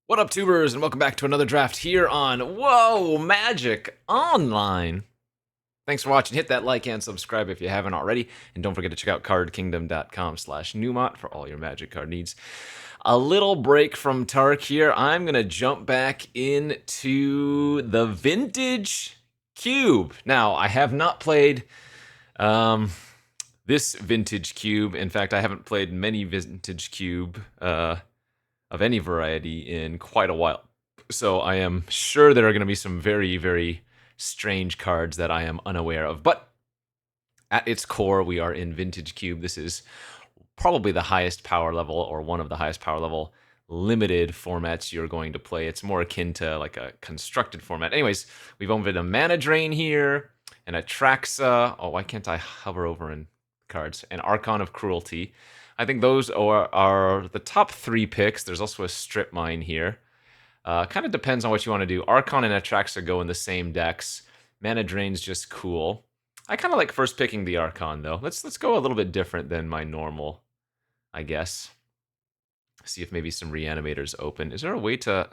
What up, tubers, and welcome back to another draft here on Whoa Magic Online. Thanks for watching. Hit that like and subscribe if you haven't already, and don't forget to check out cardkingdom.com/Numot for all your Magic card needs. A little break from Tark here. I'm gonna jump back into the Vintage Cube. Now, I have not played this Vintage Cube. In fact, I haven't played many Vintage Cube of any variety in quite a while. So I am sure there are going to be some very, very strange cards that I am unaware of. But at its core, we are in Vintage Cube. This is probably the highest power level, or one of the highest power level limited formats you're going to play. It's more akin to like a constructed format. Anyways, we've opened a Mana Drain here, an Atraxa. Oh, why can't I hover over in cards? An Archon of Cruelty. I think those are the top 3 picks. There's also a Strip Mine here. Kind of depends on what you want to do. Archon and Atraxa go in the same decks. Mana Drain's just cool. I kind of like first picking the Archon, though. Let's go a little bit different than my normal, I guess. See if maybe some Reanimators open. Is there a way to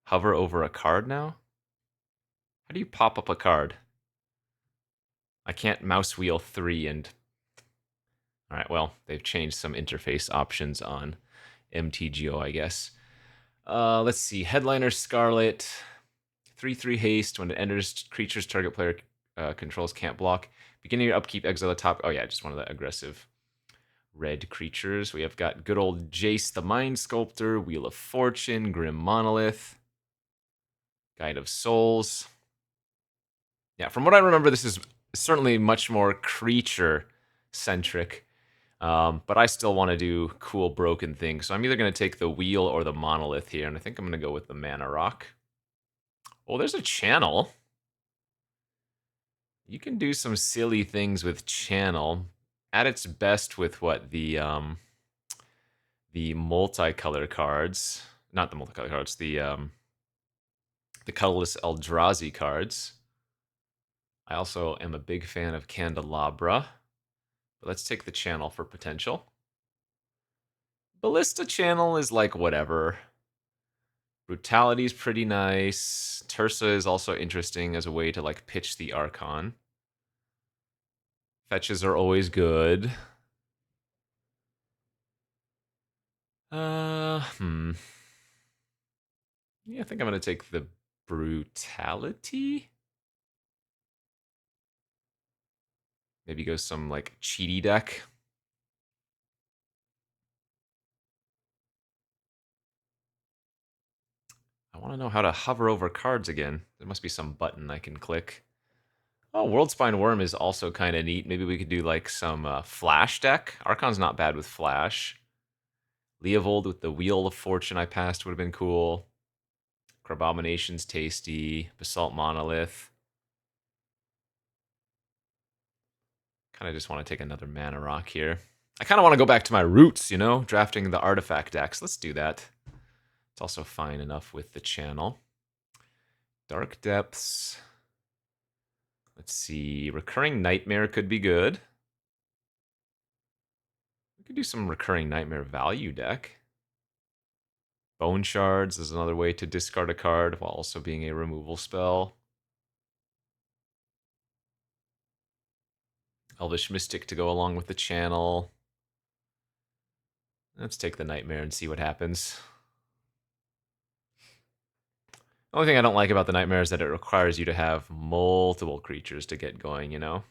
hover over a card now? How do you pop up a card? I can't mouse wheel 3 and... Alright, well, they've changed some interface options on MTGO, I guess. Let's see. Headliner Scarlet. 3/3 haste. When it enters, creatures target player controls can't block. Beginning your upkeep, exile the top. Oh, yeah, just one of the aggressive red creatures. We have got good old Jace the Mind Sculptor, Wheel of Fortune, Grim Monolith, Guide of Souls. Yeah, from what I remember, this is certainly much more creature-centric. But I still want to do cool broken things. So I'm either going to take the Wheel or the Monolith here, and I think I'm going to go with the Mana Rock. Oh, there's a Channel. You can do some silly things with Channel. At its best with what, the multicolor cards. Not the multicolor cards, the colorless Eldrazi cards. I also am a big fan of Candelabra. But let's take the Channel for potential. Ballista Channel is like whatever. Brutality's pretty nice. Tersa is also interesting as a way to like pitch the Archon. Fetches are always good. Yeah, I think I'm gonna take the Brutality. Maybe go some like cheaty deck. I want to know how to hover over cards again. There must be some button I can click. Oh, Worldspine Worm is also kind of neat. Maybe we could do like some Flash deck. Archon's not bad with Flash. Leovold with the Wheel of Fortune I passed would have been cool. Crabomination's tasty. Basalt Monolith. Kind of just want to take another Mana Rock here. I kind of want to go back to my roots, you know, drafting the artifact decks. Let's do that. It's also fine enough with the Channel. Dark Depths. Let's see. Recurring Nightmare could be good. We could do some Recurring Nightmare value deck. Bone Shards is another way to discard a card while also being a removal spell. Elvish Mystic to go along with the Channel. Let's take the Nightmare and see what happens. The only thing I don't like about the Nightmare is that it requires you to have multiple creatures to get going, you know?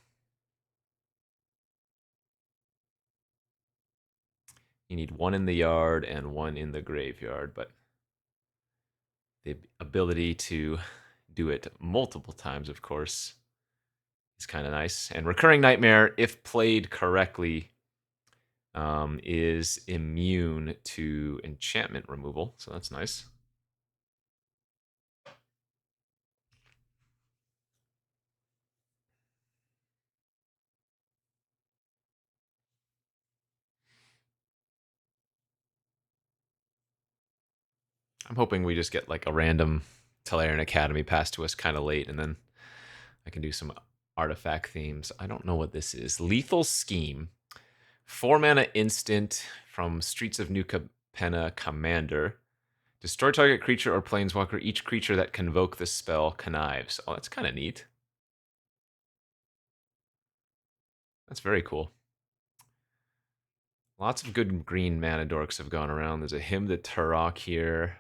You need one in the yard and one in the graveyard, but the ability to do it multiple times, of course, is kind of nice. And Recurring Nightmare, if played correctly, is immune to enchantment removal, so that's nice. I'm hoping we just get like a random Tolarian Academy passed to us kind of late, and then I can do some artifact themes. I don't know what this is. Lethal Scheme. 4 mana instant from Streets of New Penna Commander. Destroy target creature or planeswalker. Each creature that convoke the spell connives. Oh, that's kind of neat. That's very cool. Lots of good green mana dorks have gone around. There's a Hymn to Turok here.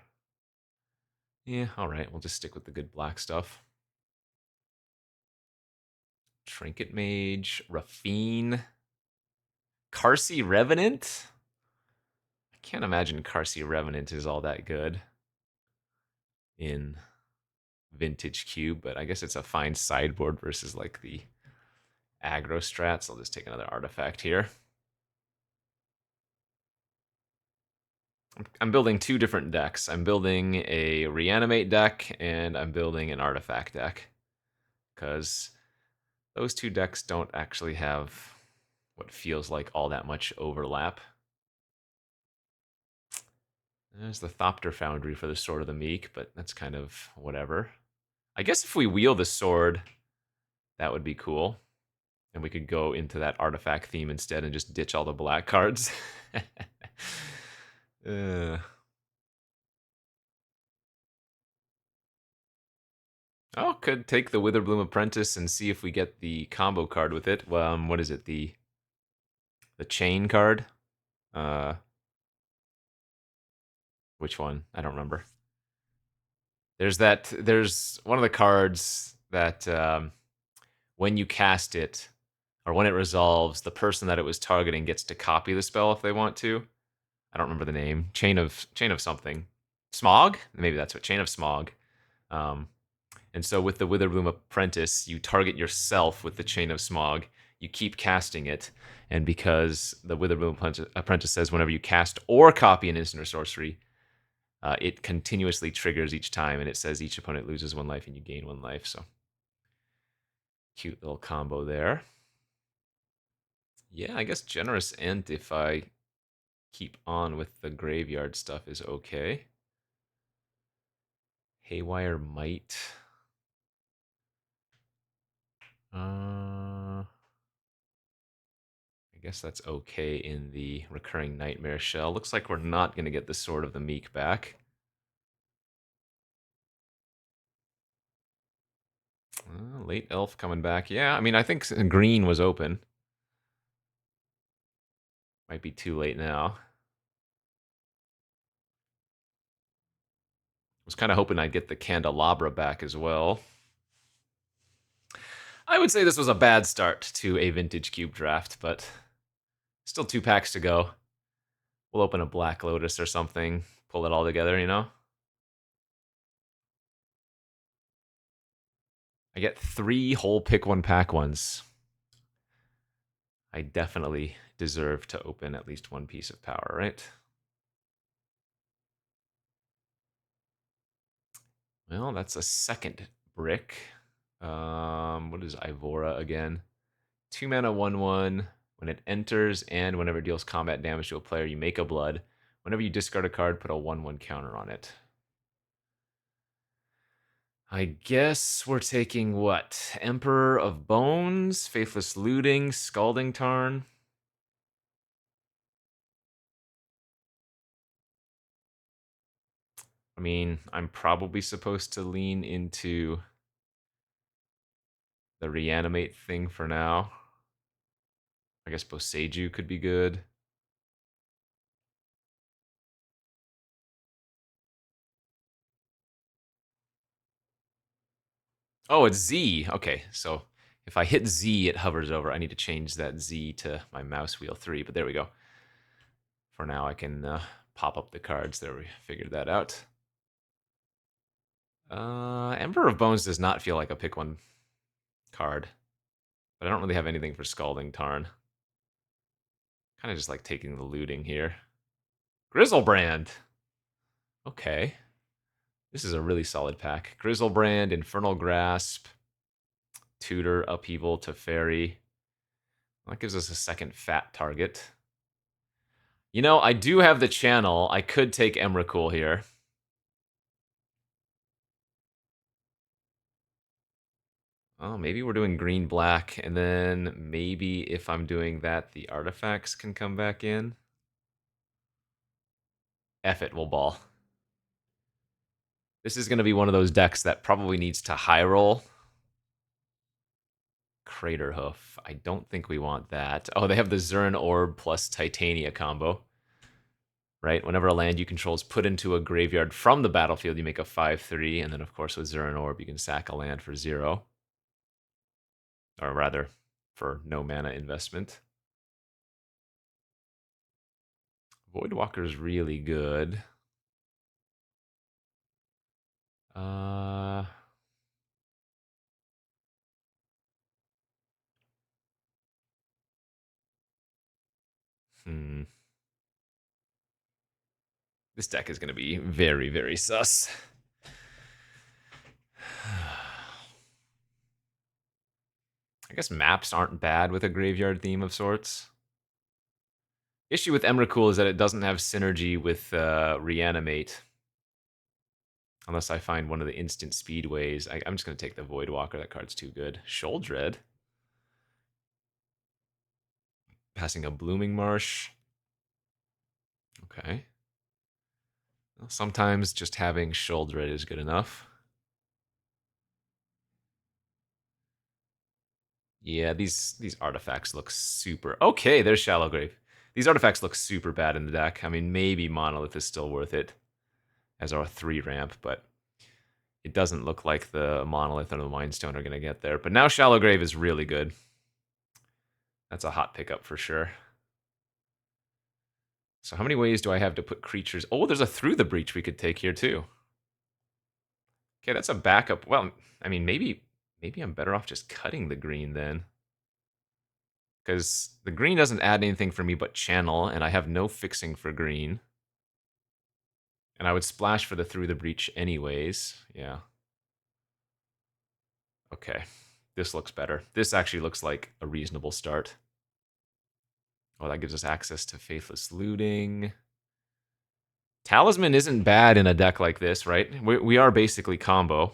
Yeah, alright, we'll just stick with the good black stuff. Trinket Mage, Rafine, Carsey Revenant? I can't imagine Carsey Revenant is all that good in Vintage Cube, but I guess it's a fine sideboard versus like the aggro strats. I'll just take another artifact here. I'm building two different decks. I'm building a reanimate deck and I'm building an artifact deck because those two decks don't actually have what feels like all that much overlap. There's the Thopter Foundry for the Sword of the Meek, but that's kind of whatever. I guess if we wheel the sword, that would be cool. And we could go into that artifact theme instead and just ditch all the black cards. Oh, could take the Witherbloom Apprentice and see if we get the combo card with it. What is it? The chain card? Uh, which one? I don't remember. There's one of the cards that when you cast it or when it resolves, the person that it was targeting gets to copy the spell if they want to. I don't remember the name. Chain of something. Smog? Maybe that's what. Chain of Smog. Um, and so with the Witherbloom Apprentice, you target yourself with the Chain of Smog. You keep casting it, and because the Witherbloom Apprentice says whenever you cast or copy an instant or sorcery, it continuously triggers each time, and it says each opponent loses 1 life and you gain 1 life. So cute little combo there. Yeah, I guess Generous Ent, if I keep on with the graveyard stuff, is okay. Haywire Might. I guess that's okay in the Recurring Nightmare shell. Looks like we're not going to get the Sword of the Meek back. Late Elf coming back. Yeah, I mean, I think green was open. Might be too late now. Was kind of hoping I'd get the Candelabra back as well. I would say this was a bad start to a Vintage Cube draft, but still 2 packs to go. We'll open a Black Lotus or something, pull it all together, you know? I get 3 whole pick 1 pack ones. I definitely deserve to open at least 1 piece of power, right? Well, that's a second brick. What is Ivora again? 2 mana 1/1. When it enters and whenever it deals combat damage to a player, you make a blood. Whenever you discard a card, put a 1/1 counter on it. I guess we're taking what? Emperor of Bones, Faithless Looting, Scalding Tarn. I mean, I'm probably supposed to lean into the reanimate thing for now. I guess Boseiju could be good. Oh, it's Z. Okay, so if I hit Z, it hovers over. I need to change that Z to my mouse wheel 3, but there we go. For now, I can pop up the cards. There, we figured that out. Emperor of Bones does not feel like a pick 1 card, but I don't really have anything for Scalding Tarn. Kind of just like taking the looting here. Grizzlebrand. Okay. This is a really solid pack. Grizzlebrand, Infernal Grasp, Tutor, Upheaval, Teferi. That gives us a second fat target. You know, I do have the channel. I could take Emrakul here. Oh, maybe we're doing green-black, and then maybe if I'm doing that, the artifacts can come back in. F it, we'll ball. This is going to be one of those decks that probably needs to high roll. Crater Hoof. I don't think we want that. Oh, they have the Zurin Orb plus Titania combo. Right? Whenever a land you control is put into a graveyard from the battlefield, you make a 5/3, and then of course with Zurin Orb, you can sack a land for 0. Or rather, for no mana investment. Voidwalker is really good. This deck is going to be very, very sus. I guess maps aren't bad with a graveyard theme of sorts. Issue with Emrakul is that it doesn't have synergy with Reanimate. Unless I find one of the instant speedways. I'm just going to take the Voidwalker. That card's too good. Sholdred. Passing a Blooming Marsh. Okay. Well, sometimes just having Sholdred is good enough. Yeah, these artifacts look super... Okay, there's Shallow Grave. These artifacts look super bad in the deck. I mean, maybe Monolith is still worth it as our 3-ramp, but it doesn't look like the Monolith or the Mindstone are going to get there. But now Shallow Grave is really good. That's a hot pickup for sure. So how many ways do I have to put creatures? Oh, there's a Through the Breach we could take here too. Okay, that's a backup. Well, I mean, maybe I'm better off just cutting the green then. Because the green doesn't add anything for me but channel, and I have no fixing for green. And I would splash for the Through the Breach anyways. Yeah. Okay. This looks better. This actually looks like a reasonable start. Oh, that gives us access to Faithless Looting. Talisman isn't bad in a deck like this, right? We are basically combo.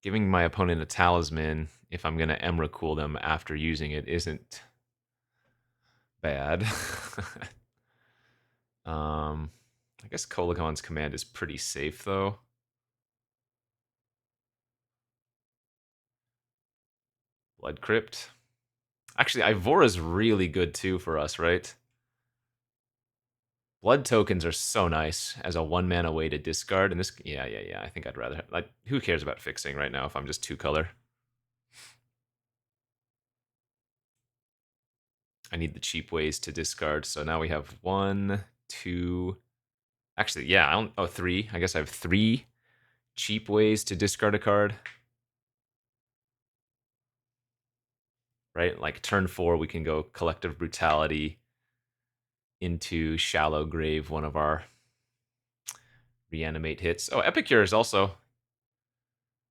Giving my opponent a Talisman, if I'm going to Emrakul them after using it, isn't bad. I guess Kolagon's command is pretty safe, though. Blood Crypt. Actually, Ivora's really good, too, for us, right? Blood tokens are so nice as a 1-mana way to discard. And this, yeah. I think I'd rather... Like, who cares about fixing right now if I'm just 2-color? I need the cheap ways to discard. So now we have 1, 2... Actually, yeah, I don't... Oh, 3. I guess I have 3 cheap ways to discard a card. Right? Like turn 4, we can go Collective Brutality into Shallow Grave, one of our Reanimate hits. Oh, Epicure is also...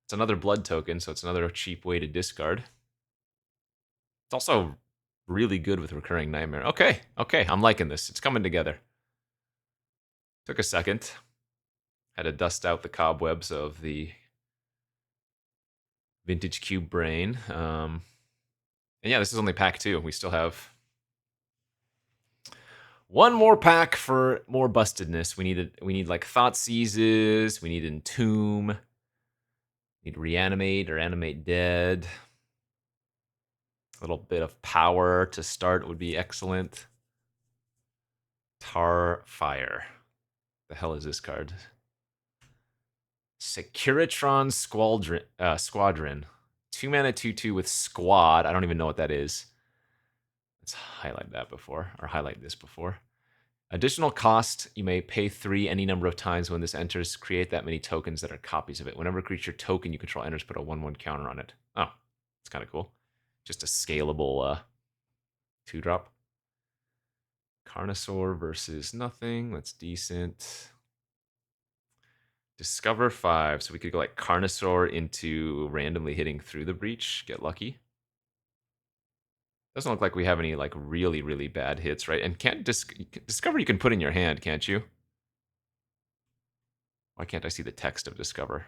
It's another blood token, so it's another cheap way to discard. It's also really good with Recurring Nightmare. Okay, I'm liking this. It's coming together. Took a second. Had to dust out the cobwebs of the Vintage Cube brain. And yeah, this is only pack 2. We still have one more pack for more bustedness. We need like Thought Seizes. We need Entomb. Need Reanimate or Animate Dead. A little bit of power to start would be excellent. Tar Fire. The hell is this card? Securitron Squadron. 2-mana 2/2 with Squad. I don't even know what that is. Let's highlight that before, or highlight this before. Additional cost, you may pay 3 any number of times when this enters. Create that many tokens that are copies of it. Whenever a creature token you control enters, put a 1/1 counter on it. Oh, it's kind of cool. Just a scalable 2-drop. Carnosaur versus nothing. That's decent. Discover 5. So we could go like Carnosaur into randomly hitting Through the Breach. Get lucky. Doesn't look like we have any like really, really bad hits, right? And can't Discover you can put in your hand, can't you? Why can't I see the text of Discover?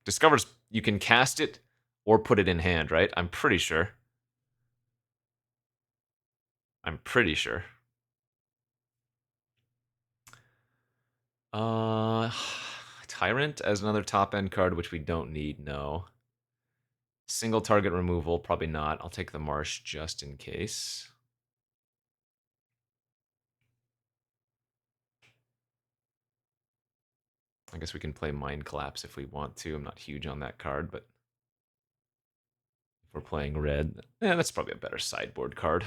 Discover's, you can cast it or put it in hand, right? I'm pretty sure. I'm pretty sure. Tyrant as another top end card, which we don't need. No. Single target removal, probably not. I'll take the Marsh just in case. I guess we can play Mind Collapse if we want to. I'm not huge on that card, but if we're playing red, that's probably a better sideboard card.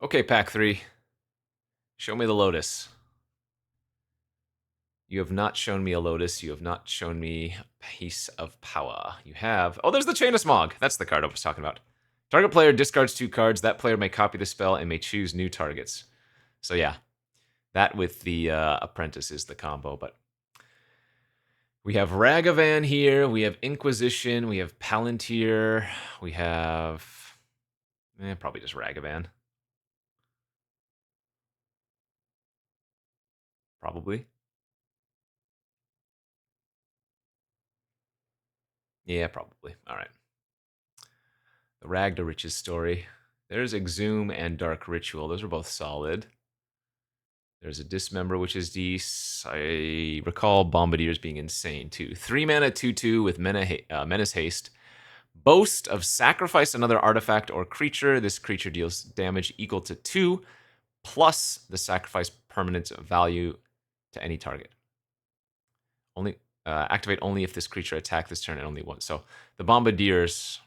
Okay, pack 3. Show me the Lotus. You have not shown me a Lotus. You have not shown me a piece of power. You have... Oh, there's the Chain of Smog. That's the card I was talking about. Target player discards 2 cards. That player may copy the spell and may choose new targets. So yeah, that with the Apprentice is the combo, but... We have Ragavan here. We have Inquisition. We have Palantir. We have... probably just Ragavan. Probably. Yeah, probably. All right. The Rag to Riches story. There's Exhume and Dark Ritual. Those are both solid. There's a Dismember, which is decent. I recall Bombardiers being insane, too. 3 mana, 2/2 with Menace Haste. Boast of sacrifice another artifact or creature. This creature deals damage equal to 2, plus the sacrifice permanent's value to any target. Only activate only if this creature attacked this turn and only once. So the Bombardiers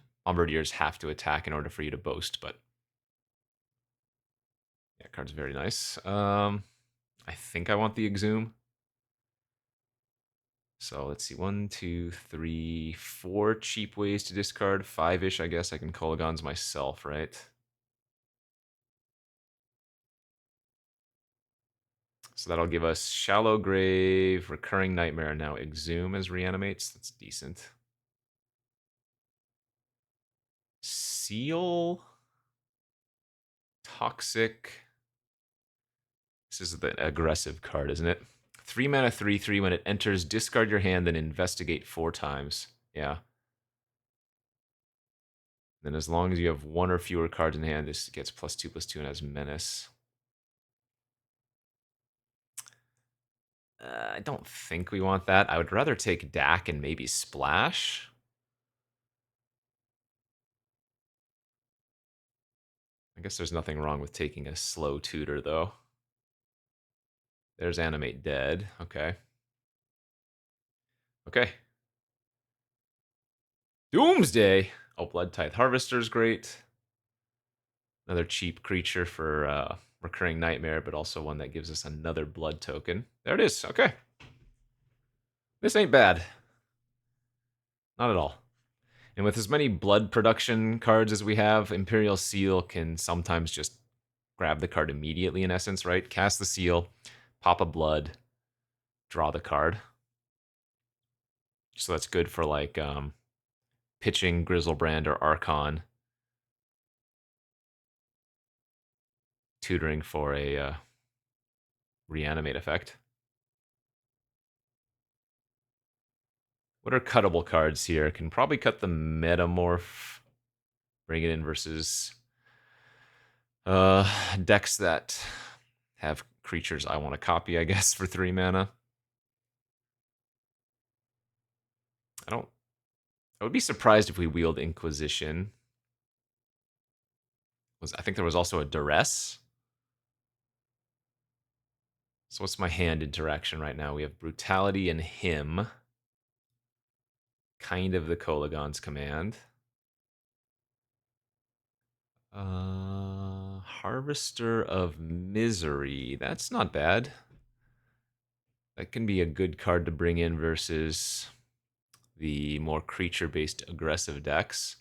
have to attack in order for you to boast, but that card's very nice. I think I want the Exhume. So let's see, 1, 2, 3, 4 cheap ways to discard. 5-ish, I guess I can Kolagons myself, right? So that'll give us Shallow Grave, Recurring Nightmare, and now Exhume as reanimates. That's decent. Seal? Toxic. This is the aggressive card, isn't it? 3 mana, 3/3. When it enters, discard your hand, then investigate 4 times. Yeah. Then as long as you have 1 or fewer cards in hand, this gets +2/+2 and has Menace. I don't think we want that. I would rather take Dak and maybe Splash. I guess there's nothing wrong with taking a slow tutor, though. There's Animate Dead. Okay. Okay. Doomsday! Oh, Blood Tithe Harvester's great. Another cheap creature for Recurring Nightmare, but also one that gives us another blood token. There it is. Okay. This ain't bad. Not at all. And with as many blood production cards as we have, Imperial Seal can sometimes just grab the card immediately, in essence, right? Cast the seal, pop a blood, draw the card. So that's good for like pitching Grizzlebrand or Archon, tutoring for a reanimate effect. What are cuttable cards here? Can probably cut the Metamorph, bring it in versus decks that have creatures I want to copy, I guess, for 3 mana. I would be surprised if we wield Inquisition. I think there was also a Duress. So what's my hand interaction right now? We have Brutality and him. Kind of the Kolagons command. Harvester of Misery. That's not bad. That can be a good card to bring in versus the more creature-based aggressive decks.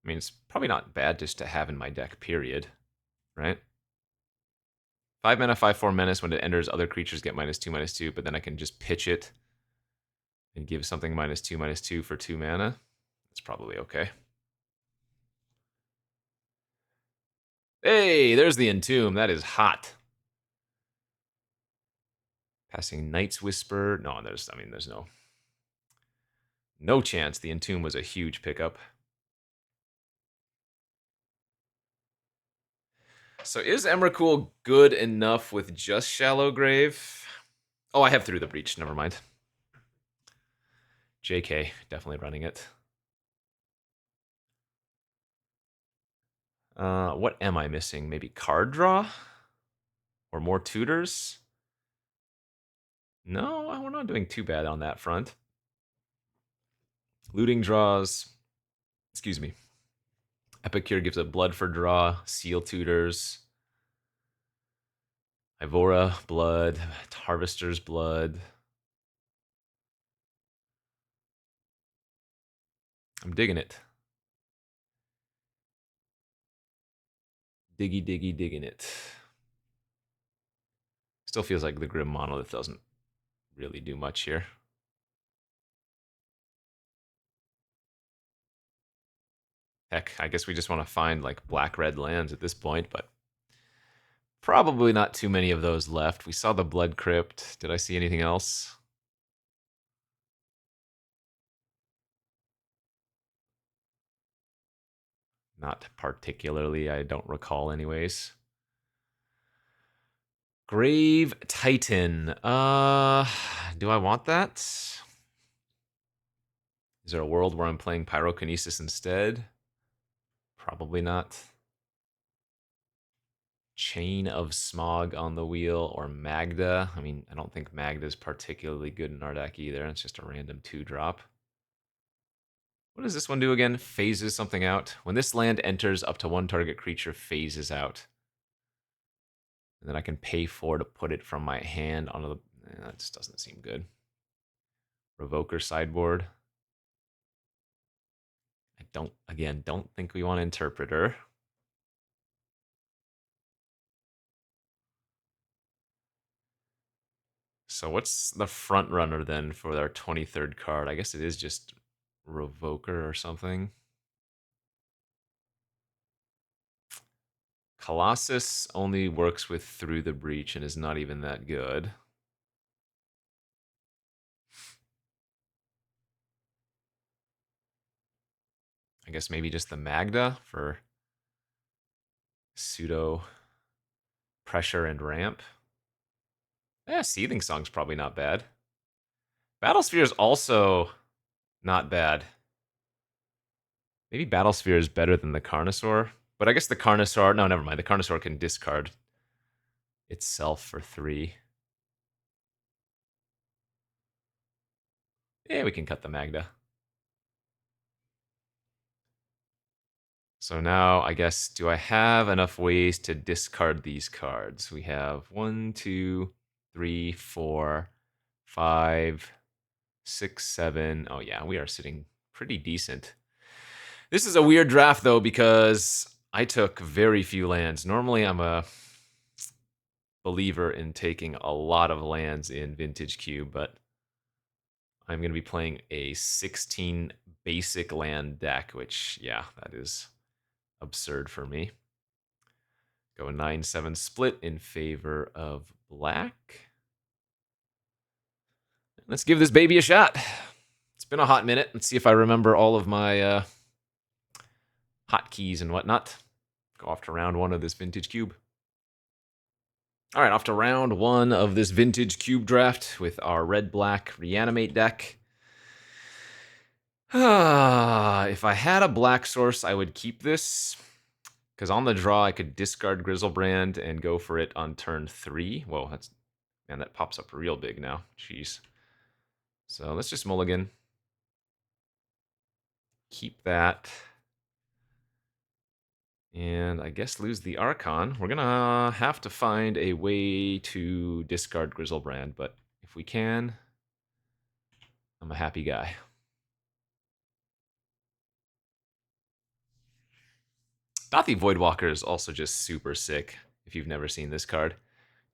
I mean, it's probably not bad just to have in my deck, period. Right? 5 mana, 5/4 menace. When it enters, other creatures get -2/-2, but then I can just pitch it and give something -2/-2 for 2 mana. That's probably okay. Hey, there's the Entomb. That is hot. Passing Night's Whisper. No, there's no chance. The Entomb was a huge pickup. So is Emrakul good enough with just Shallow Grave? Oh, I have Through the Breach. Never mind. JK, definitely running it. What am I missing? Maybe card draw? Or more tutors? No, we're not doing too bad on that front. Looting draws. Excuse me. Epicure gives a blood for draw. Seal tutors. Ivora, blood. Harvester's blood. I'm digging it. Digging it. Still feels like the Grim Monolith doesn't really do much here. Heck, I guess we just want to find like black-red lands at this point, but probably not too many of those left. We saw the Blood Crypt. Did I see anything else? Not particularly. I don't recall anyways. Grave Titan. Do I want that? Is there a world where I'm playing Pyrokinesis instead? Probably not. Chain of Smog on the wheel or Magda. I mean, I don't think Magda is particularly good in our deck either. It's just a random 2-drop. What does this one do again? Phases something out. When this land enters, up to one target creature phases out. And then I can pay 4 to put it from my hand onto the... that just doesn't seem good. Revoker sideboard. I don't think we want Interpreter. So what's the front runner then for our 23rd card? I guess it is just Revoker or something. Colossus only works with Through the Breach and is not even that good. I guess maybe just the Magda for pseudo pressure and ramp. Yeah, Seething Song's probably not bad. Battlesphere is also not bad. Maybe Battlesphere is better than the Carnosaur. But I guess the Carnosaur... No, never mind. The Carnosaur can discard itself for 3. Yeah, we can cut the Magda. So now, I guess, do I have enough ways to discard these cards? We have 1, 2, 3, 4, 5, 6, 7. Oh yeah, we are sitting pretty decent. This is a weird draft, though, because I took very few lands. Normally, I'm a believer in taking a lot of lands in Vintage Cube, but I'm going to be playing a 16 basic land deck, which, yeah, that is absurd for me. Go a 9-7 split in favor of black. Let's give this baby a shot. It's been a hot minute. Let's see if I remember all of my hotkeys and whatnot. Go off to round 1 of this Vintage Cube. All right, off to round 1 of this Vintage Cube draft with our red-black Reanimate deck. If I had a black source, I would keep this. Because on the draw, I could discard Grizzlebrand and go for it on turn 3. Whoa, man, that pops up real big now. Jeez. So let's just mulligan. Keep that. And I guess lose the Archon. We're going to have to find a way to discard Grizzlebrand, but if we can, I'm a happy guy. Dathi Voidwalker is also just super sick, if you've never seen this card.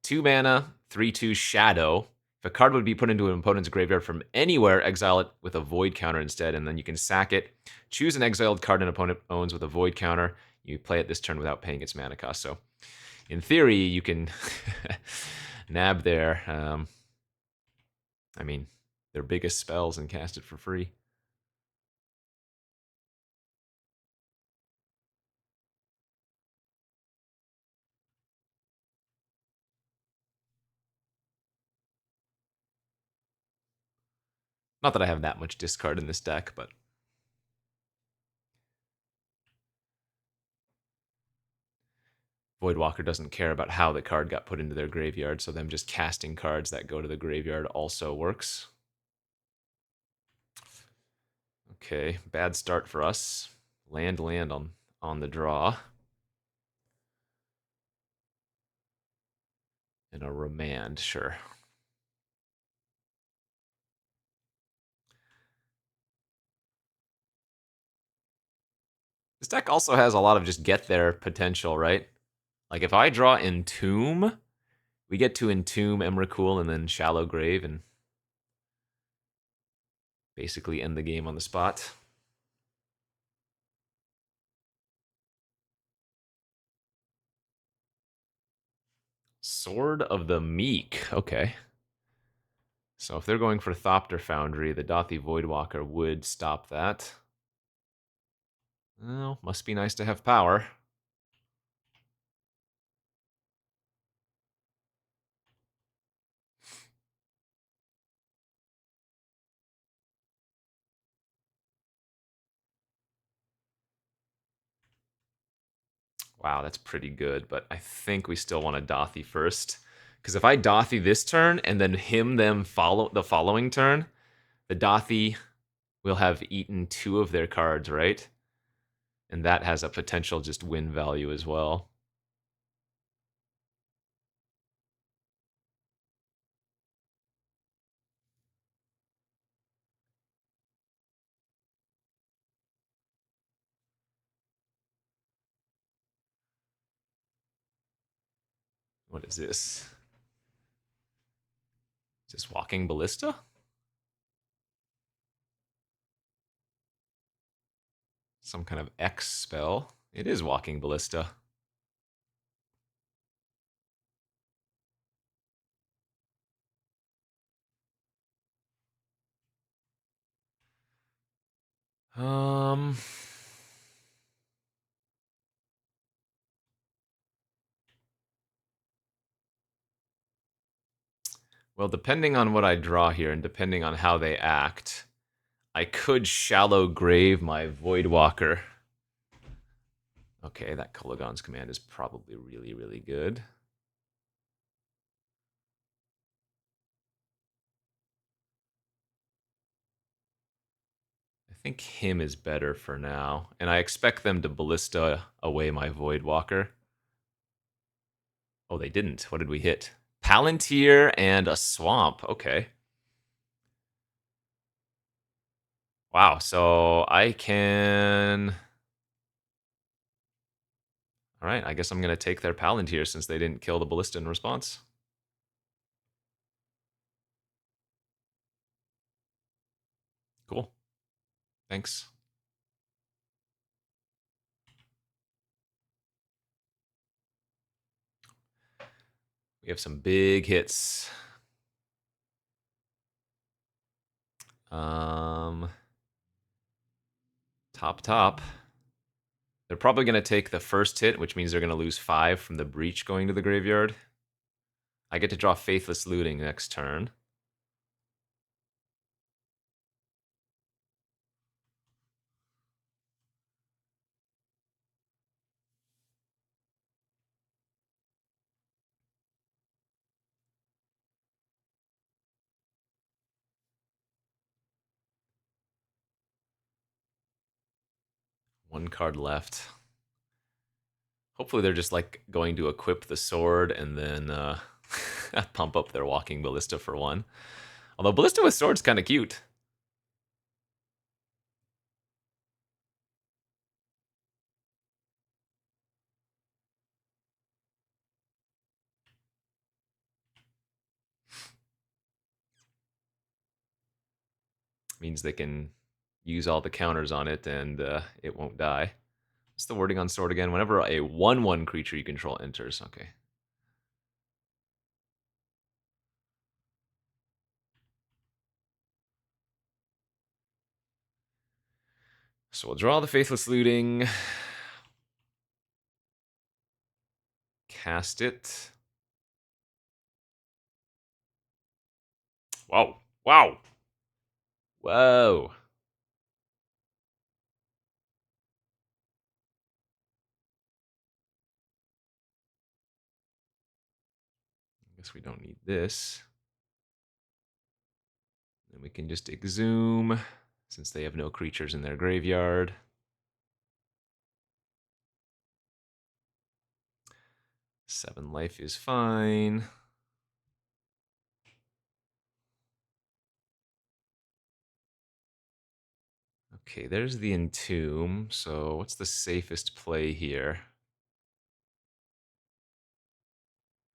2 mana, 3/2 Shadow. If a card would be put into an opponent's graveyard from anywhere, exile it with a Void counter instead, and then you can sack it. Choose an exiled card an opponent owns with a Void counter. You play it this turn without paying its mana cost. So, in theory, you can nab there. I mean, their biggest spells and cast it for free. Not that I have that much discard in this deck, but Voidwalker doesn't care about how the card got put into their graveyard, so them just casting cards that go to the graveyard also works. Okay, bad start for us. Land on the draw. And a remand, sure. This deck also has a lot of just get there potential, right? Like if I draw Entomb, we get to Entomb, Emrakul, and then Shallow Grave, and basically end the game on the spot. Sword of the Meek. Okay. So if they're going for Thopter Foundry, the Dothi Voidwalker would stop that. Well, must be nice to have power. Wow, that's pretty good, but I think we still want to Dothi first. Because if I Dothi this turn and then him them follow the following turn, the Dothi will have eaten 2 of their cards, right? And that has a potential just win value as well. What is this? Is this Walking Ballista? Some kind of X spell. It is Walking Ballista. Um, well, depending on what I draw here and depending on how they act, I could Shallow Grave my Voidwalker. Okay, that Kolaghan's Command is probably really, really good. I think him is better for now, and I expect them to Ballista away my Voidwalker. Oh, they didn't. What did we hit? Palantir and a Swamp. Okay. Wow, so I can... Alright, I guess I'm going to take their Palantir since they didn't kill the Ballista in response. Cool. Thanks. We have some big hits. Top. They're probably going to take the first hit, which means they're going to lose 5 from the Breach going to the graveyard. I get to draw Faithless Looting next turn. One card left. Hopefully they're just like going to equip the sword and then pump up their Walking Ballista for 1. Although Ballista with sword's kind of cute. Means they can use all the counters on it and it won't die. What's the wording on sword again? Whenever a 1/1 creature you control enters. Okay. So we'll draw the Faithless Looting. Cast it. Wow. Wow. Whoa. I guess we don't need this. Then we can just exhume, since they have no creatures in their graveyard. Seven life is fine. Okay, there's the Entomb. So what's the safest play here?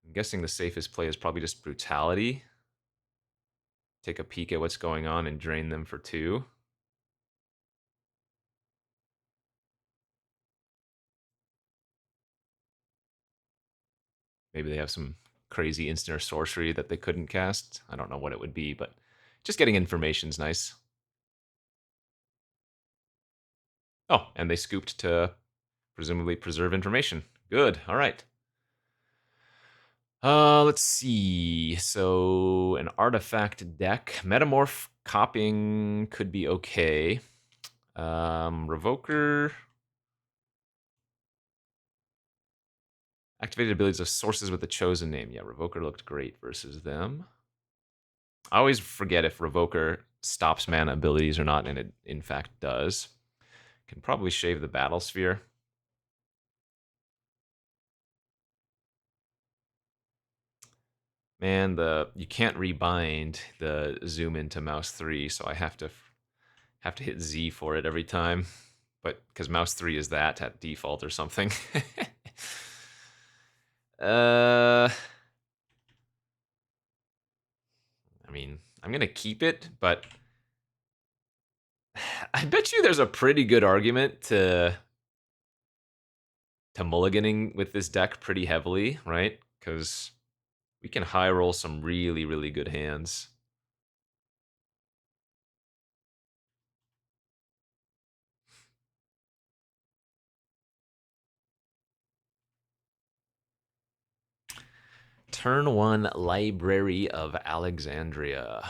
I'm guessing the safest play is probably just Brutality. Take a peek at what's going on and drain them for 2. Maybe they have some crazy instant or sorcery that they couldn't cast. I don't know what it would be, but just getting information's nice. Oh, and they scooped to presumably preserve information. Good. All right. Let's see. So an artifact deck, Metamorph copying could be okay. Revoker, activated abilities of sources with the chosen name. Yeah, Revoker looked great versus them. I always forget if Revoker stops mana abilities or not, and it in fact does. Can probably shave the Battle Sphere. Man, you can't rebind the zoom into mouse 3, so I have to hit Z for it every time. But because mouse 3 is that at default or something. I mean, I'm gonna keep it, but I bet you there's a pretty good argument to mulliganing with this deck pretty heavily, right? Because we can high roll some really, really good hands. Turn 1, Library of Alexandria.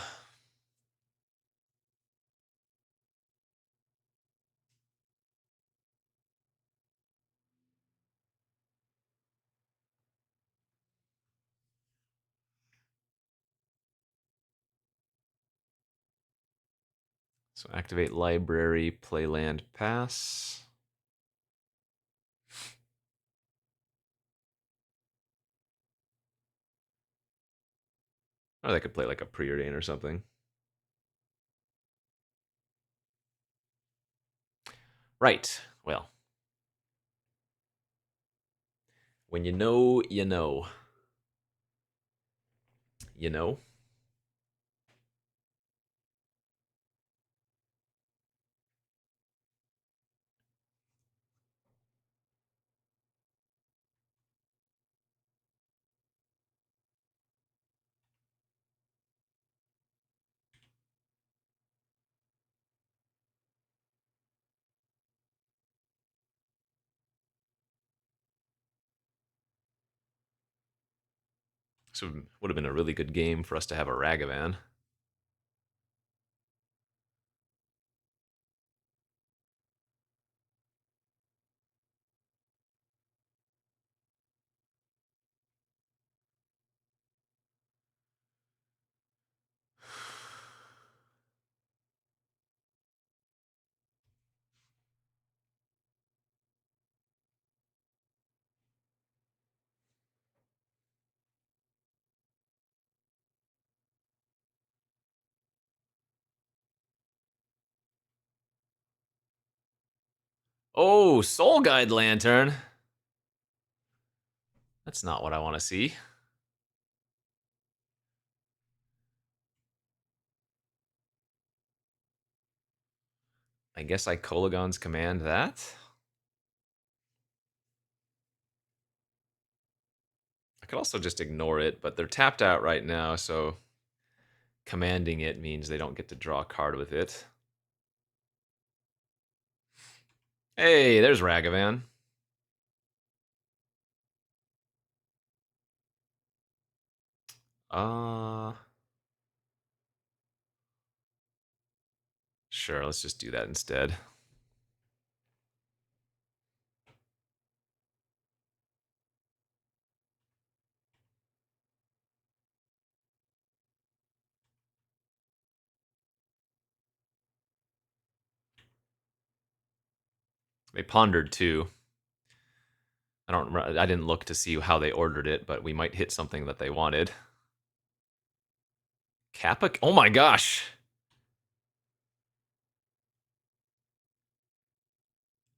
So activate library, play land, pass. Or they could play like a preordain or something. Right. Well, when you know, you know. You know? So it would have been a really good game for us to have a Ragavan. Oh, Soul Guide Lantern. That's not what I want to see. I guess I Kolaghan's command that. I could also just ignore it, but they're tapped out right now, so commanding it means they don't get to draw a card with it. Hey, there's Ragavan. Uh, sure, let's just do that instead. They pondered too. I didn't look to see how they ordered it, but we might hit something that they wanted. Kappa? Oh my gosh!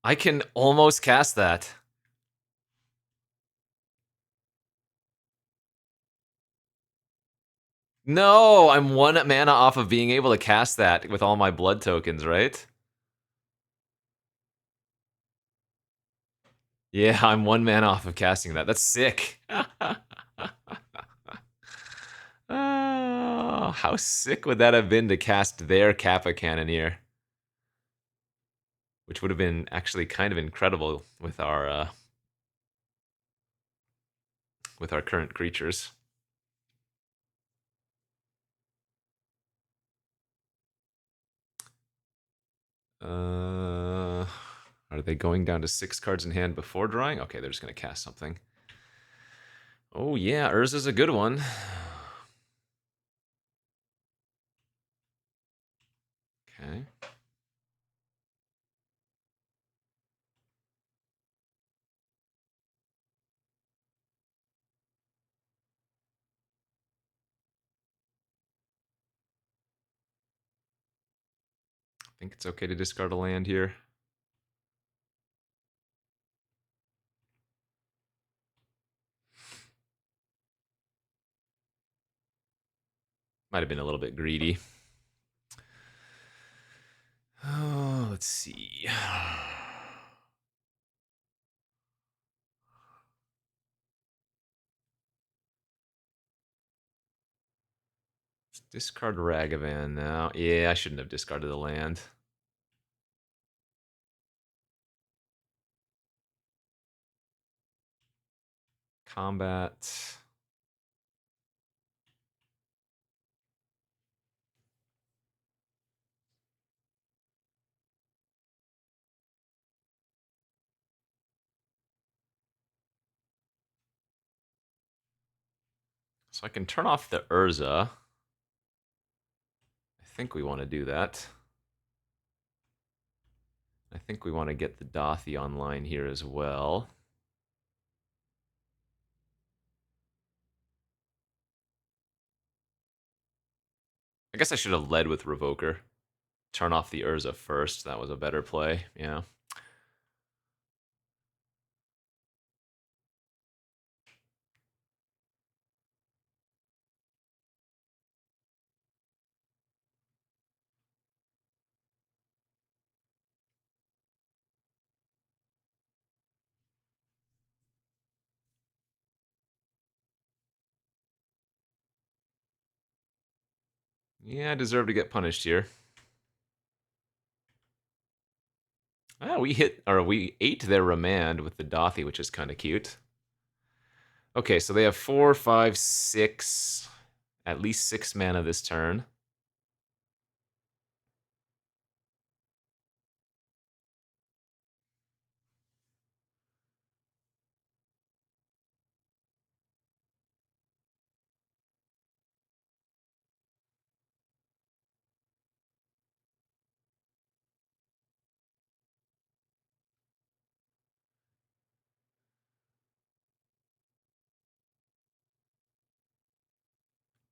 I can almost cast that. No, I'm 1 mana off of being able to cast that with all my blood tokens, right? Yeah, I'm 1 mana off of casting that. That's sick. Oh, how sick would that have been to cast their Kappa Cannoneer? Which would have been actually kind of incredible with our current creatures. Are they going down to 6 cards in hand before drawing? Okay, they're just gonna cast something. Oh yeah, Urza's a good one. Okay. I think it's okay to discard a land here. Might have been a little bit greedy. Oh, let's see. Let's discard Ragavan now. Yeah, I shouldn't have discarded the land. Combat. So I can turn off the Urza. I think we want to do that. I think we want to get the Dathi online here as well. I guess I should have led with Revoker. Turn off the Urza first. That was a better play. Yeah. Yeah, I deserve to get punished here. Ah, we ate their remand with the Dathi, which is kind of cute. Okay, so they have 4, 5, 6, at least 6 mana this turn.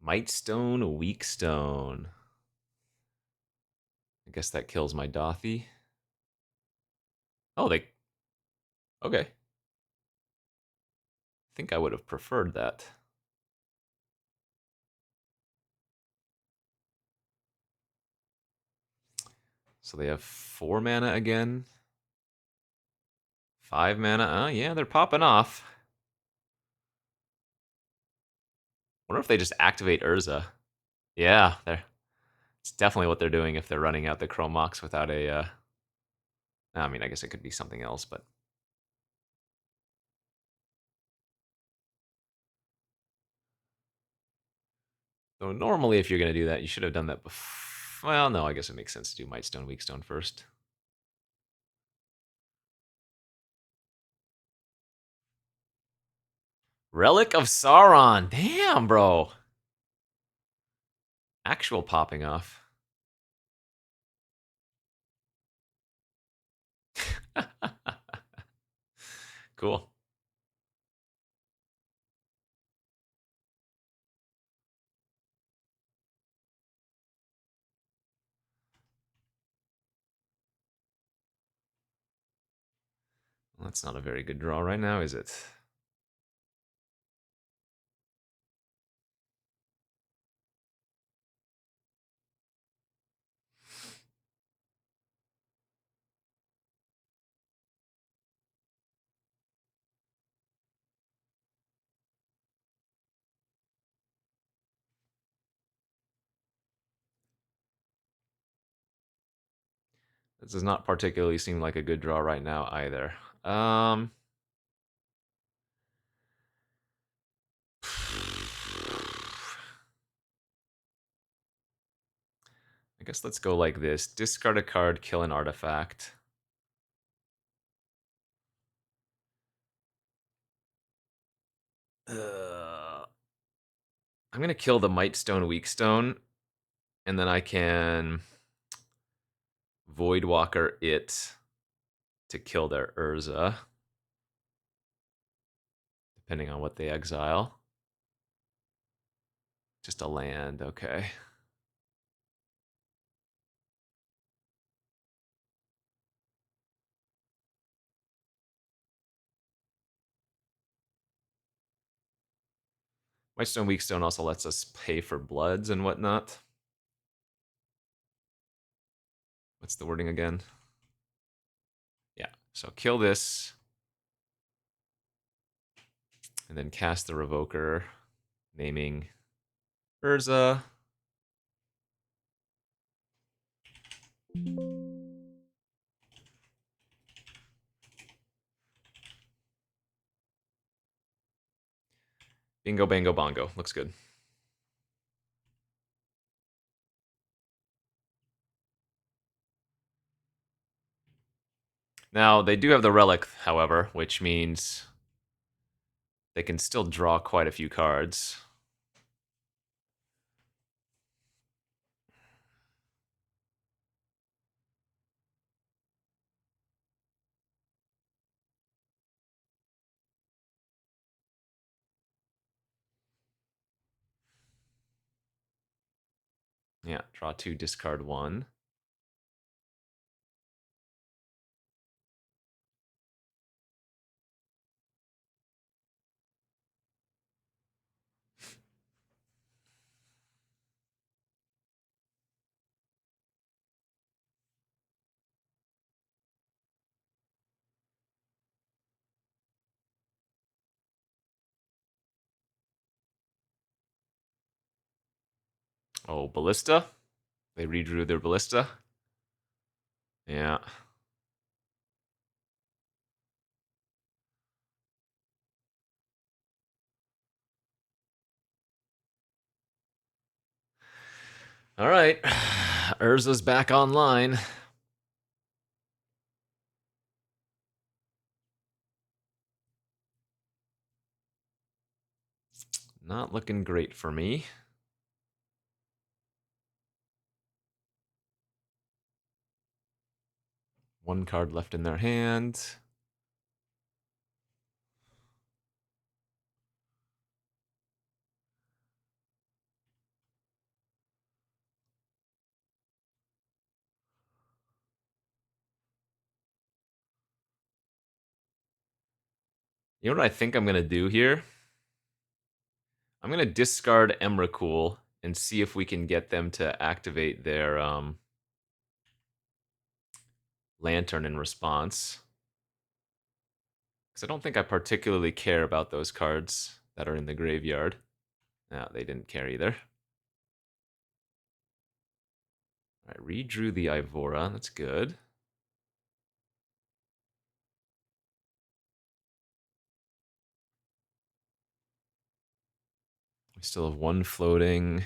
Might Stone, Weak Stone. I guess that kills my Dathi. Oh, they. Okay. I think I would have preferred that. So they have 4 mana again. 5 mana. Oh, yeah, they're popping off. Wonder if they just activate Urza. Yeah, it's definitely what they're doing if they're running out the Chrome Mox without a I mean, I guess it could be something else, but so normally if you're going to do that, you should have done that before. Well, no, I guess it makes sense to do Might Stone, Weak Stone first. Relic of Sauron. Damn, bro. Actual popping off. Cool. Well, that's not a very good draw right now, is it? This does not particularly seem like a good draw right now either. I guess let's go like this. Discard a card, kill an artifact. I'm gonna kill the Might Stone, Weak Stone, and then I can Voidwalker it to kill their Urza, depending on what they exile. Just a land, okay. Might Stone, Weak Stone also lets us pay for bloods and whatnot. What's the wording again? Yeah, so kill this, and then cast the Revoker, naming Urza. Bingo, bango, bongo. Looks good. Now, they do have the Relic, however, which means they can still draw quite a few cards. Yeah, draw 2, discard 1. Oh, Ballista? They redrew their Ballista? Yeah. All right. Urza's back online. Not looking great for me. One card left in their hand. You know what I think I'm going to do here? I'm going to discard Emrakul and see if we can get them to activate their Lantern in response. Because I don't think I particularly care about those cards that are in the graveyard. No, they didn't care either. All right, redrew the Ivora. That's good. We still have one floating.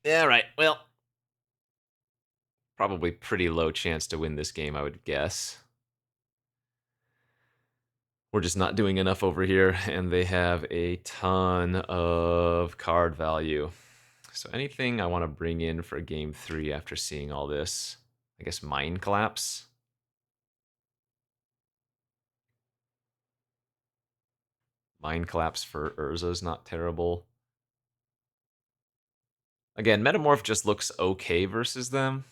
Yeah, right. Well, probably pretty low chance to win this game, I would guess. We're just not doing enough over here, and they have a ton of card value. So anything I want to bring in for game 3 after seeing all this? I guess Mind Collapse? Mind Collapse for Urza's not terrible. Again, Metamorph just looks okay versus them.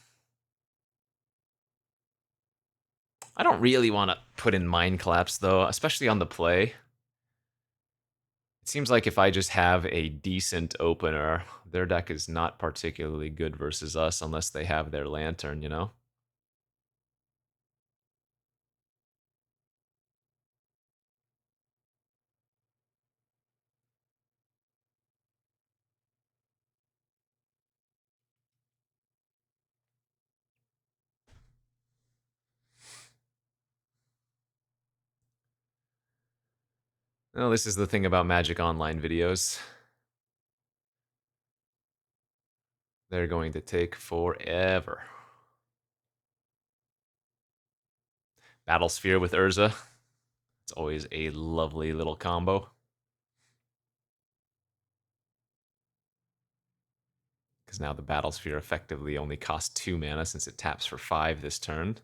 I don't really want to put in Mind Collapse, though, especially on the play. It seems like if I just have a decent opener, their deck is not particularly good versus us unless they have their Lantern, you know? Well, this is the thing about Magic Online videos. They're going to take forever. Battlesphere with Urza. It's always a lovely little combo. Because now the Battlesphere effectively only costs 2 mana since it taps for 5 this turn.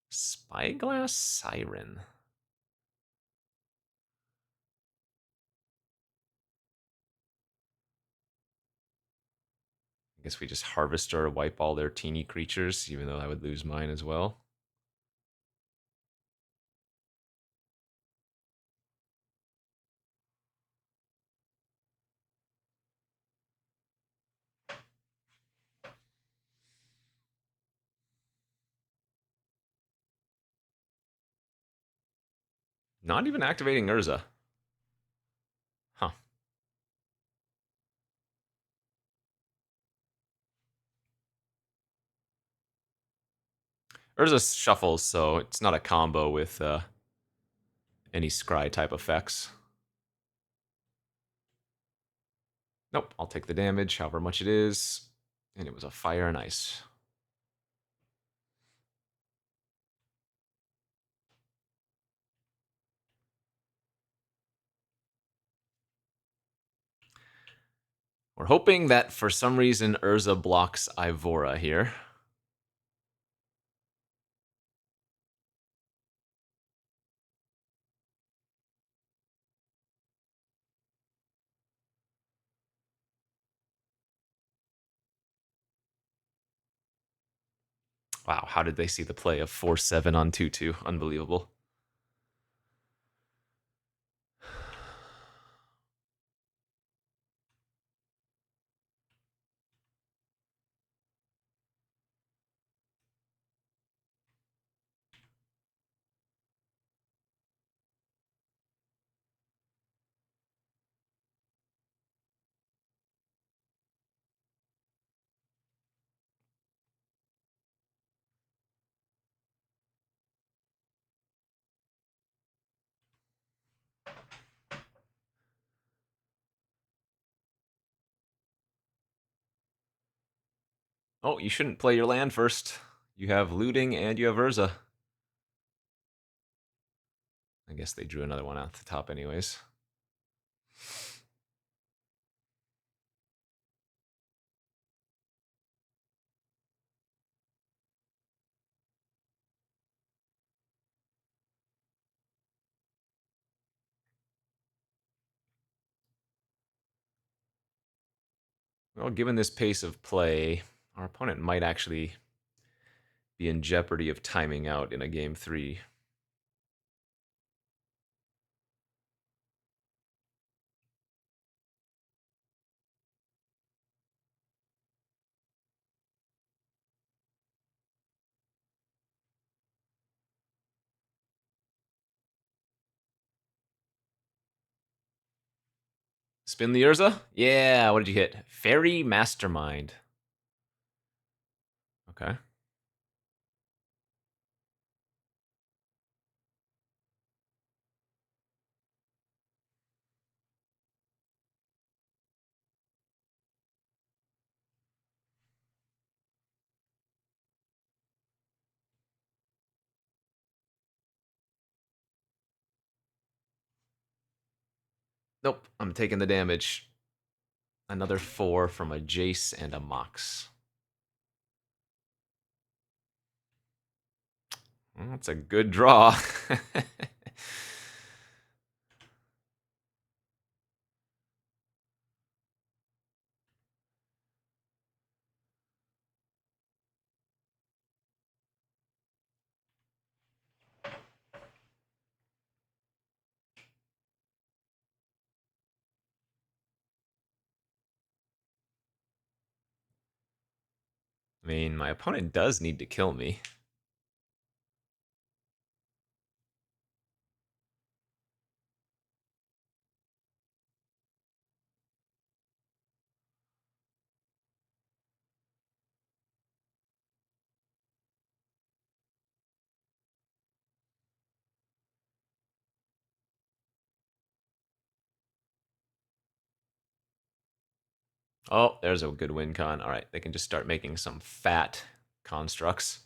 Spyglass Siren. I guess we just harvest or wipe all their teeny creatures, even though I would lose mine as well. Not even activating Urza. Huh. Urza shuffles, so it's not a combo with any scry type effects. Nope, I'll take the damage, however much it is. And it was a fire and ice. We're hoping that for some reason Urza blocks Ivora here. Wow, how did they see the play of 4-7 on 2-2? Unbelievable. Oh, you shouldn't play your land first. You have looting and you have Urza. I guess they drew another one out the top anyways. Well, given this pace of play, our opponent might actually be in jeopardy of timing out in a game 3. Spin the Urza? Yeah, what did you hit? Fairy Mastermind. Okay. Nope, I'm taking the damage. Another 4 from a Jace and a Mox. Well, that's a good draw. I mean, my opponent does need to kill me. Oh, there's a good win con. All right, they can just start making some fat constructs.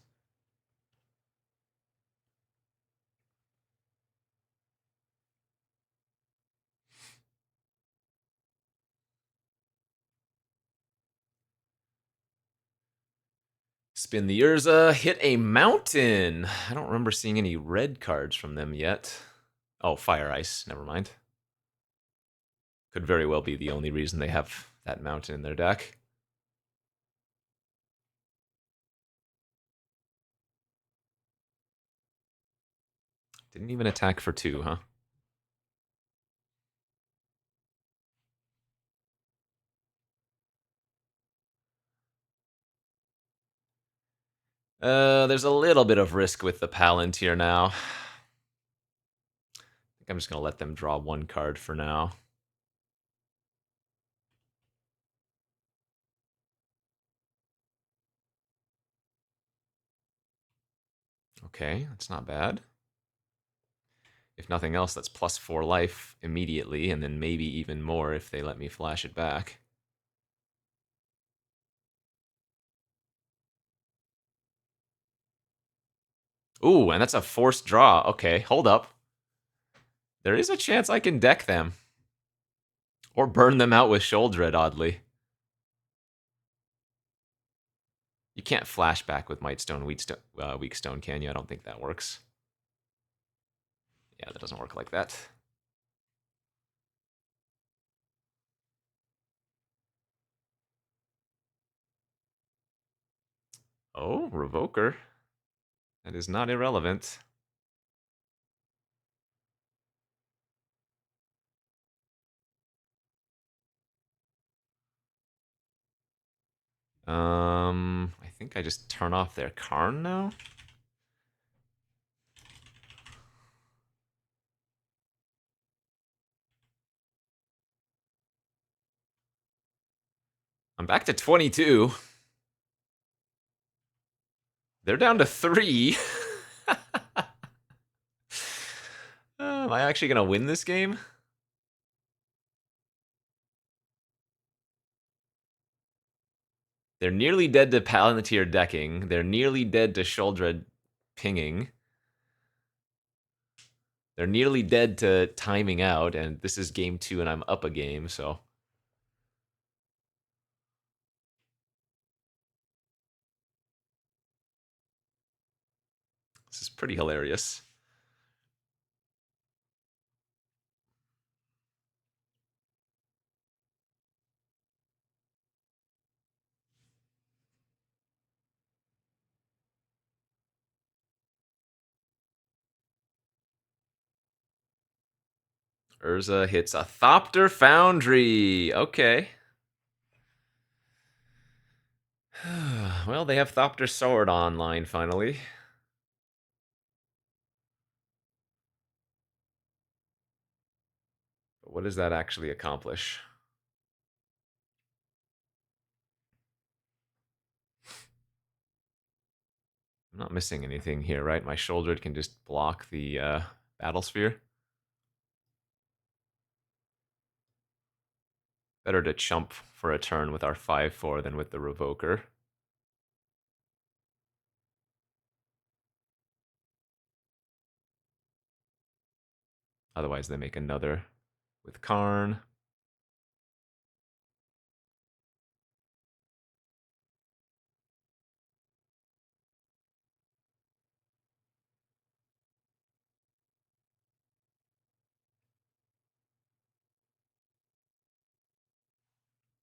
Spin the Urza, hit a mountain. I don't remember seeing any red cards from them yet. Oh, Fire Ice, never mind. Could very well be the only reason they have that mountain in their deck. Didn't even attack for 2, huh? There's a little bit of risk with the Palantir now. I think I'm just going to let them draw 1 card for now. Okay, that's not bad. If nothing else, that's +4 life immediately, and then maybe even more if they let me flash it back. Ooh, and that's a forced draw. Okay, hold up. There is a chance I can deck them. Or burn them out with Sholdred, oddly. You can't flashback with Mightstone, Weakstone, can you? I don't think that works. Yeah, that doesn't work like that. Oh, Revoker. That is not irrelevant. I think I just turn off their Karn now. I'm back to 22. They're down to 3. Am I actually going to win this game? They're nearly dead to Palantir decking. They're nearly dead to Sholdred pinging. They're nearly dead to timing out, and this is game 2, and I'm up a game, so... This is pretty hilarious. Urza hits a Thopter Foundry. Okay. Well, they have Thopter Sword online finally. But what does that actually accomplish? I'm not missing anything here, right? My shoulder can just block the battle sphere. Better to chump for a turn with our 5/4 than with the Revoker. Otherwise, they make another with Karn.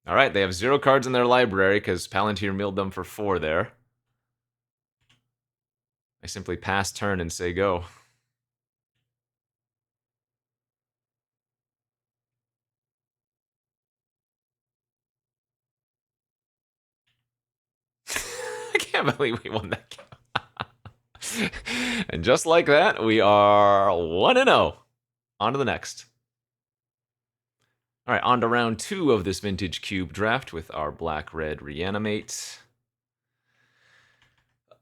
All right, they have 0 cards in their library because Palantir milled them for 4 there. I simply pass turn and say go. I can't believe we won that game. And just like that, we are 1-0. On to the next. All right, on to round 2 of this Vintage Cube draft with our Black-Red Reanimate.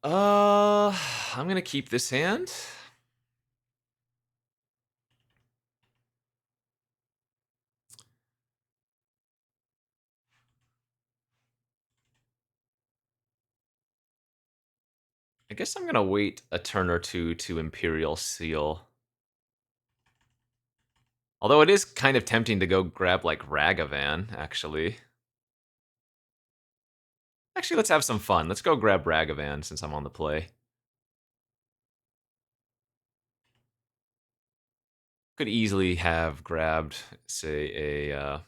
I'm going to keep this hand. I guess I'm going to wait a turn or two to Imperial Seal. Although it is kind of tempting to go grab, like, Ragavan, actually. Actually, let's have some fun. Let's go grab Ragavan since I'm on the play. Could easily have grabbed, say, a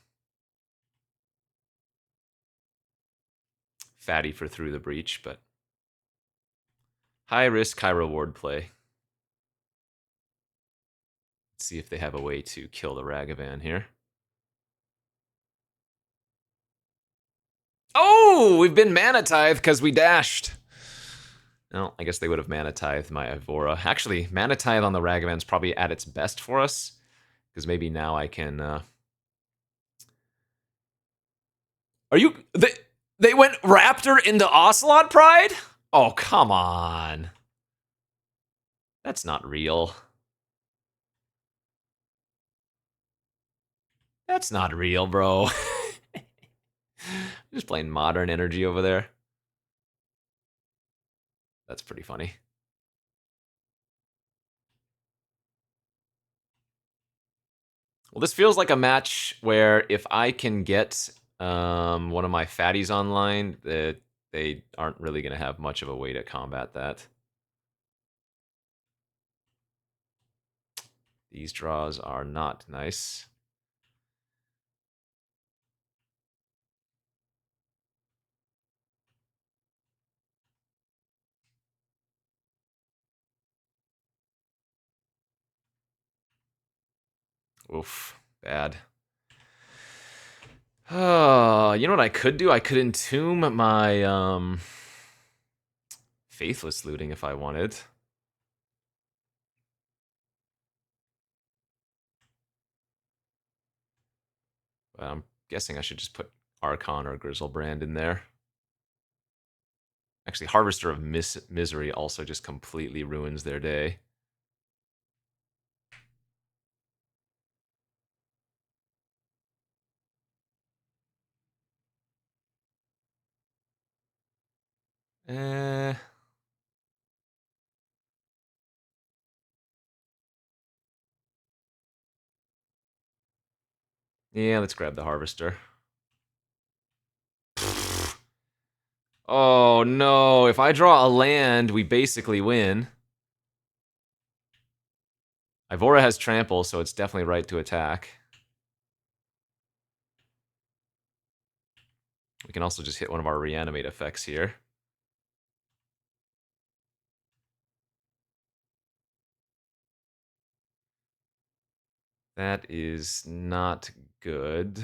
Fatty for Through the Breach, but high risk, high reward play. Let's see if they have a way to kill the Ragavan here. Oh, we've been Mana Tithe because we dashed. No, I guess they would have Mana Tithe my Ivora. Actually, Mana Tithe on the Ragavan's probably at its best for us, because maybe now I can... Are you... They went Raptor into Ocelot Pride? Oh, come on. That's not real. That's not real, bro. Just playing Modern Energy over there. That's pretty funny. Well, this feels like a match where if I can get one of my fatties online, that they aren't really going to have much of a way to combat that. These draws are not nice. Oof, bad. You know what I could do? I could entomb my Faithless Looting if I wanted. But I'm guessing I should just put Archon or Grizzlebrand in there. Actually, Harvester of Misery also just completely ruins their day. Eh... Yeah, let's grab the Harvester. Oh no, if I draw a land, we basically win. Ivora has Trample, so it's definitely right to attack. We can also just hit one of our Reanimate effects here. That is not good.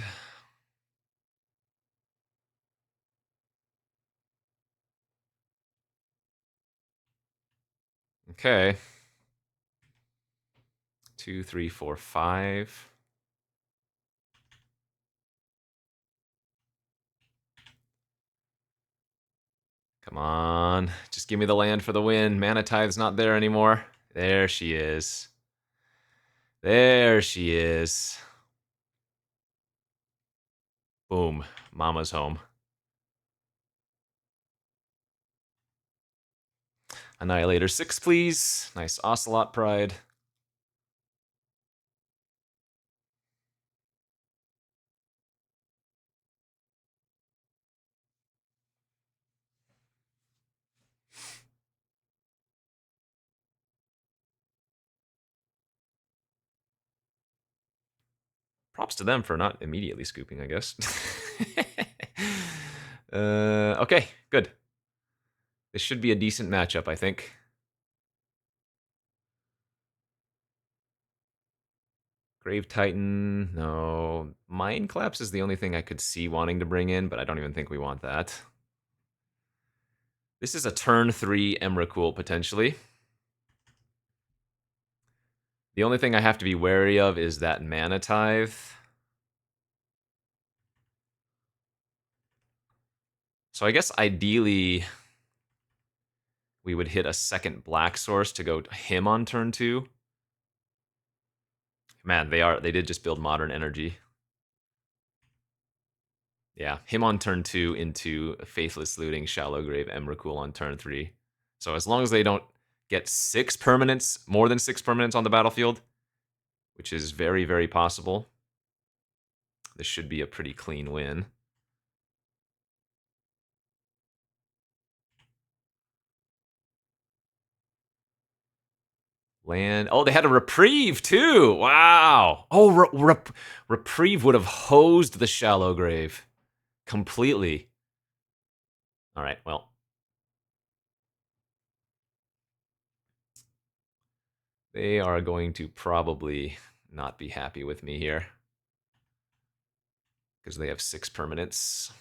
Okay. 2, 3, 4, 5. Come on. Just give me the land for the win. Mana Tithe's not there anymore. There she is. There she is. Boom. Mama's home. Annihilator 6, please. Nice Ocelot Pride. Props to them for not immediately scooping, I guess. Okay, good. This should be a decent matchup, I think. Grave Titan, no. Mind Collapse is the only thing I could see wanting to bring in, but I don't even think we want that. This is a turn 3 Emrakul, potentially. The only thing I have to be wary of is that Mana Tithe. So I guess ideally we would hit a second black source to go him on turn 2. Man, they did just build Modern Energy. Yeah, him on turn 2 into Faithless Looting, Shallow Grave, Emrakul on turn 3. So as long as they don't get 6 permanents, more than 6 permanents on the battlefield, which is very, very possible, this should be a pretty clean win. Land. Oh, they had a Reprieve too. Wow. Oh, Reprieve would have hosed the Shallow Grave completely. All right, well. They are going to probably not be happy with me here because they have 6 permanents.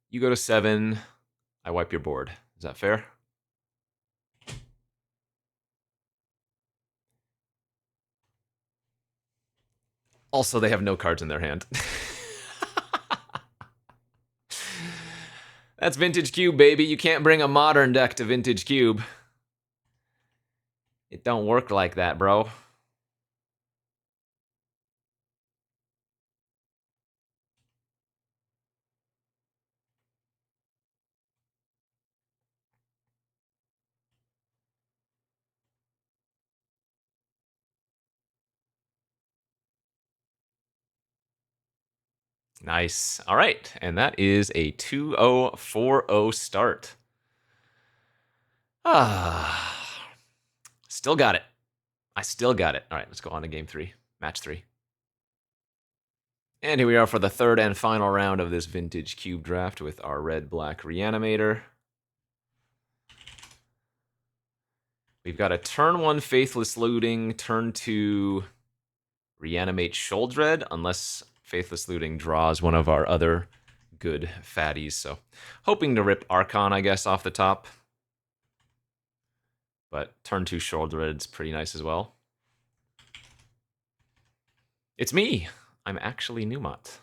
You go to 7. I wipe your board. Is that fair? Also, they have no cards in their hand. That's Vintage Cube, baby. You can't bring a modern deck to Vintage Cube. It don't work like that, bro. Nice. All right, and that is a 2-0-4-0 start. Still got it. I still got it. All right, let's go on to game 3, match 3. And here we are for the third and final round of this Vintage Cube draft with our red-black Reanimator. We've got a turn 1 Faithless Looting, turn 2 Reanimate Sholdred, unless Faithless Looting draws one of our other good fatties. So hoping to rip Archon, I guess, off the top. But turn 2 Sholdred's pretty nice as well. It's me! I'm actually Numot.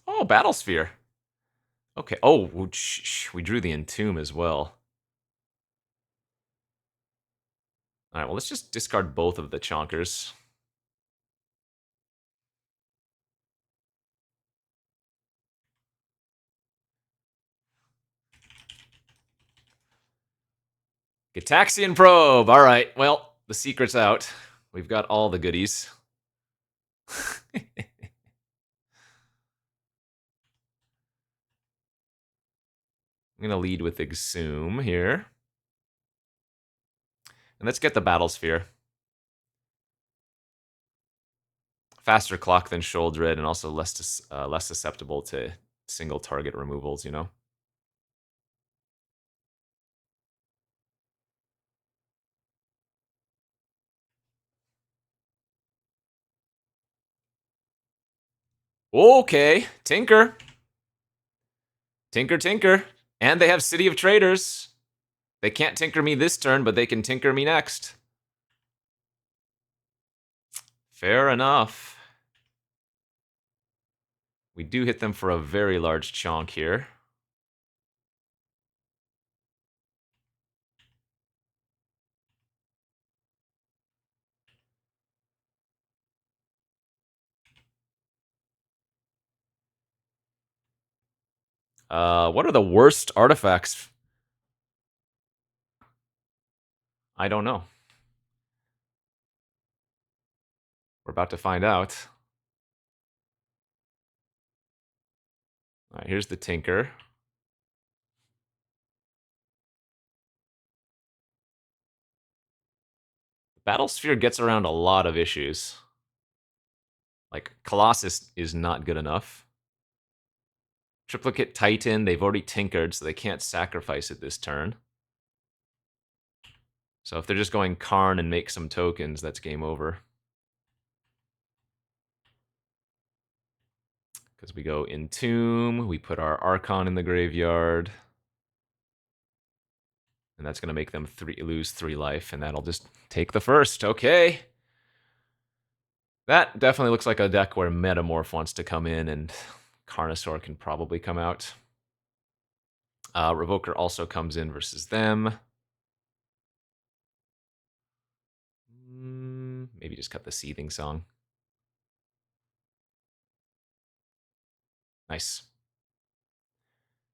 Oh, Battlesphere. Okay. Oh, we drew the Entomb as well. All right, well, let's just discard both of the Chonkers. Gitaxian Probe! All right, well, the secret's out. We've got all the goodies. I'm going to lead with Exhume here. And let's get the Battlesphere. faster clock than Sholdred, and also less susceptible to single target removals, you know? Okay, Tinker. Tinker, Tinker. And they have City of Traders. They can't tinker me this turn, but they can tinker me next. Fair enough. We do hit them for a very large chonk here. What are the worst artifacts? I don't know. We're about to find out. All right, here's the Tinker. Battlesphere gets around a lot of issues. Like, Colossus is not good enough. Triplicate Titan, they've already tinkered, so they can't sacrifice it this turn. So if they're just going Karn and make some tokens, that's game over. Because we go Entomb, we put our Archon in the graveyard. And that's going to make them lose 3 life, and that'll just take the first. Okay. That definitely looks like a deck where Metamorph wants to come in, and Carnosaur can probably come out. Revoker also comes in versus them. Maybe just cut the Seething Song. Nice.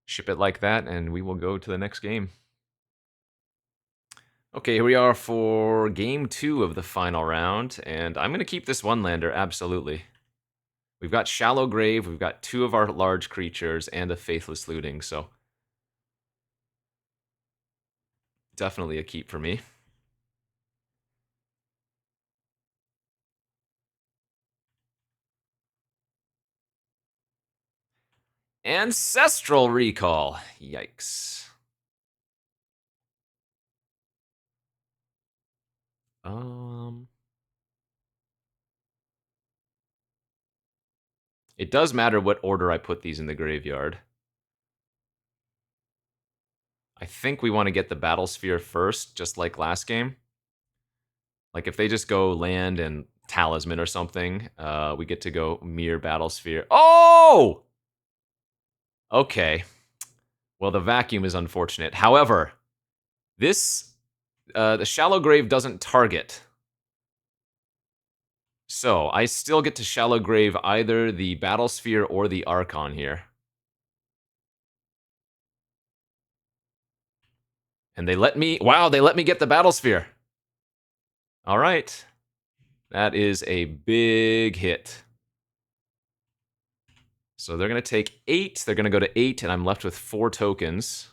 Ship it like that, and we will go to the next game. Okay, here we are for game 2 of the final round, and I'm going to keep this one-lander, absolutely. We've got Shallow Grave, we've got 2 of our large creatures, and a Faithless Looting, so definitely a keep for me. Ancestral Recall. Yikes. It does matter what order I put these in the graveyard. I think we want to get the Battlesphere first, just like last game. Like if they just go land and Talisman or something, we get to go Mere Battlesphere. Oh! Okay. Well, the vacuum is unfortunate. However, this, the Shallow Grave doesn't target. So, I still get to Shallow Grave either the Battlesphere or the Archon here. And they let me, wow, they let me get the Battlesphere. All right. That is a big hit. So they're going to take 8. They're going to go to 8, and I'm left with 4 tokens.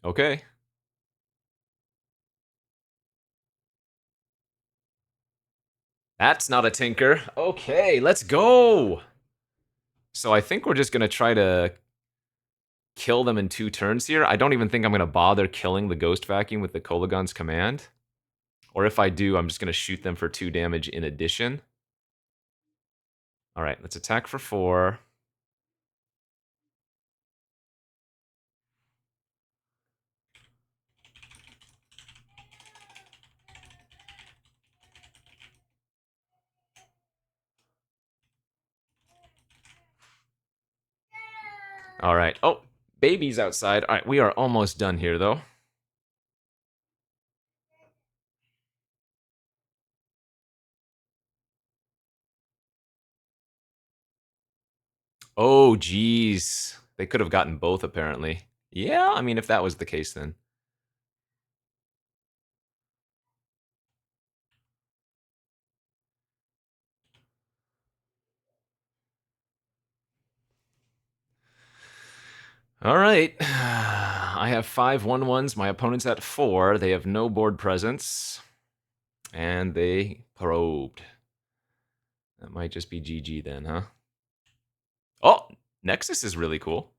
Okay. That's not a tinker. Okay, let's go. So I think we're just going to try to kill them in 2 turns here. I don't even think I'm going to bother killing the Ghost Vacuum with the Kolagon's command. Or if I do, I'm just going to shoot them for 2 damage in addition. All right, let's attack for 4. All right. Oh, baby's outside. All right, we are almost done here, though. Oh, geez. They could have gotten both, apparently. Yeah, I mean, if that was the case, then. All right. I have 5 1/1s. My opponent's at 4. They have no board presence. And they probed. That might just be GG then, huh? Oh, Nexus is really cool.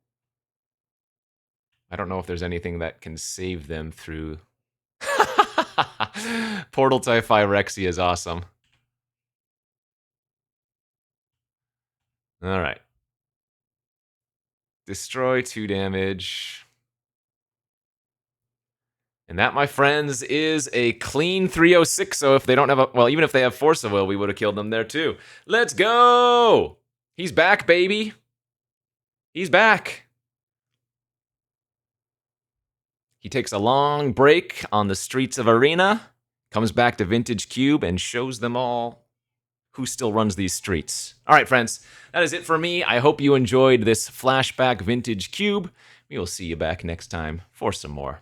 I don't know if there's anything that can save them through... Portal type Phyrexia is awesome. All right. Destroy 2 damage. And that, my friends, is a clean 306. So if they don't have a... Well, even if they have Force of Will, we would have killed them there too. Let's go! He's back, baby. He's back. He takes a long break on the streets of Arena, comes back to Vintage Cube, and shows them all who still runs these streets. All right, friends, that is it for me. I hope you enjoyed this flashback Vintage Cube. We will see you back next time for some more.